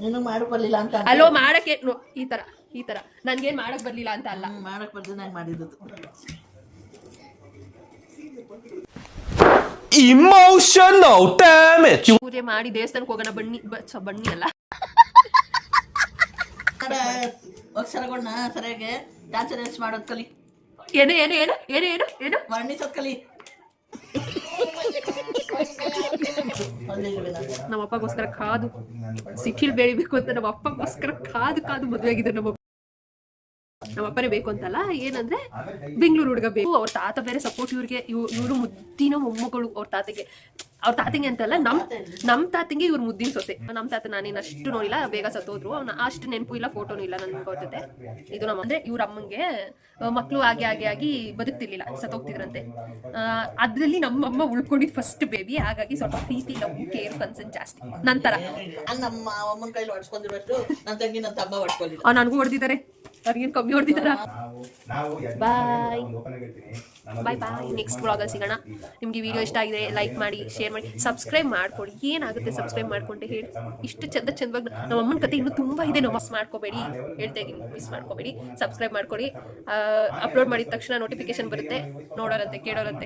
ನೀನು ಮಾಡಕ್ ಬರ್ಲಿಲ್ಲ ಅಂತ ಅಲೋ ಮಾಡಕ್ಕೆ ಈ ತರ ನನ್ಗೇನ್ ಮಾಡಕ್ ಬರ್ಲಿಲ್ಲ ಅಂತ ಅಲ್ಲ, ಮಾಡಕ್ ಬರ್ದು ನಂಗೆ ಮಾಡಿದ್ದು. Emotional damage. ಪೂಜೆ ಮಾಡಿ ದೇವಸ್ಥಾನಕ್ಕೆ ಹೋಗೋಣ ಬನ್ನಿ ಅಲ್ಲ ಅಕ್ಷರಗಳನ್ನ ಸರಿಯಾಗಿ ಟಾರ್ಚರ್ ಮಾಡೋದ್ ಕಲಿ. ಏನು ಏನು ಏನು ಏನು ಏನು ಏನು ವರ್ಣಿಸೋದ್ ಕಲಿ. ನಮ್ಮಪ್ಪಗೋಸ್ಕರ ಕಾದು ಸಿಟಿಲ್ ಬೆಳಿಬೇಕು ಅಂತ ನಮ್ಮ ಅಪ್ಪಗೋಸ್ಕರ ಕಾದು ಮದುವೆ ಆಗಿದ್ರು. ನಮ್ಮಪ್ಪನೇ ಬೇಕು ಅಂತಲ್ಲ, ಏನಂದ್ರೆ ಬೆಂಗಳೂರು ಹುಡುಗ ಬೇಕು. ಅವ್ರ ತಾತ ಬೇರೆ ಸಪೋರ್ಟ್ ಇವ್ರಿಗೆ, ಇವರು ಮುದ್ದಿನ ಮೊಮ್ಮಗಳು ಅವ್ರ ತಾತಂಗೆ ಅಂತಲ್ಲ, ನಮ್ ತಾತಂಗೆ ಇವ್ರು ಮುದ್ದಿನ ಸೊಸೆ. ನಮ್ ತಾತ ನಾನೇನು ಅಷ್ಟು ನೋಡಿಲ್ಲ, ಬೇಗ ಸತ್ತೋದ್ರು. ಅವ್ನ ಅಷ್ಟು ನೆನಪು ಇಲ್ಲ, ಫೋಟೋನು ಇಲ್ಲ ನನ್ಗೆ ಗೊತ್ತದೆ. ಇದು ನಮ್ಮ ಅಂದ್ರೆ ಇವ್ರ ಅಮ್ಮಂಗೆ ಮಕ್ಳು ಆಗಿ ಬದುಕ್ತಿರ್ಲಿಲ್ಲ, ಸತ್ತೋಗ್ತಿದ್ರಂತೆ. ಅದ್ರಲ್ಲಿ ನಮ್ಮಮ್ಮ ಉಳ್ಕೊಂಡಿದ್ ಫಸ್ಟ್ ಬೇಬಿ, ಹಾಗಾಗಿ ಸ್ವಲ್ಪ ಪ್ರೀತಿ ಲವ್ ಕೇರ್ ಕನ್ಸರ್ನ್ ಜಾಸ್ತಿ. ನಂತರ ನಮ್ಮ ಅಮ್ಮನ ಕೈಲಿ ಹೊಡ್ಸ್ಕೊಂಡಿರೋಷ್ಟು ನನ್ನ ತಂಗಿ ನನ್ನ ತಮ್ಮ ಹೊಡ್ಕೊಂಡಿಲ್ಲ. ನನಗೂ ಹೊಡೆದಿದ್ದಾರೆ, ಅವ್ರಿಗೇನು ಕಮ್ಮಿ ಹೊಡೆದಿದ್ದಾರ. ಬಾಯ್ ಬಾಯ್. ನೆಕ್ಸ್ಟ್ ಬ್ಲಾಗಲ್ಲಿ ಸಿಗೋಣ. ನಿಮ್ಗೆ ವಿಡಿಯೋ ಇಷ್ಟ ಆಗಿದೆ ಲೈಕ್ ಮಾಡಿ, ಶೇರ್ ಮಾಡಿ, ಸಬ್ಸ್ಕ್ರೈಬ್ ಮಾಡ್ಕೊಳ್ಳಿ. ಏನಾಗುತ್ತೆ ಸಬ್ಸ್ಕ್ರೈಬ್ ಮಾಡ್ಕೊಂಡೆ ಹೇಳಿ. ಇಷ್ಟು ಚಂದವಾಗಿ ನಮ್ಮ ಅಮ್ಮನ ಕತೆ ಇನ್ನೂ ತುಂಬ ಇದೆ. ನಾವು ಮಿಸ್ ಮಾಡ್ಕೋಬೇಡಿ, ಹೇಳ್ತಾ ಇದ್ದೀನಿ, ಮಿಸ್ ಮಾಡ್ಕೋಬೇಡಿ. ಸಬ್ಸ್ಕ್ರೈಬ್ ಮಾಡ್ಕೊಳ್ಳಿ. ಅಪ್ಲೋಡ್ ಮಾಡಿದ ತಕ್ಷಣ ನೋಟಿಫಿಕೇಶನ್ ಬರುತ್ತೆ. ನೋಡೋರಂತೆ ಕೇಳೋರಂತೆ.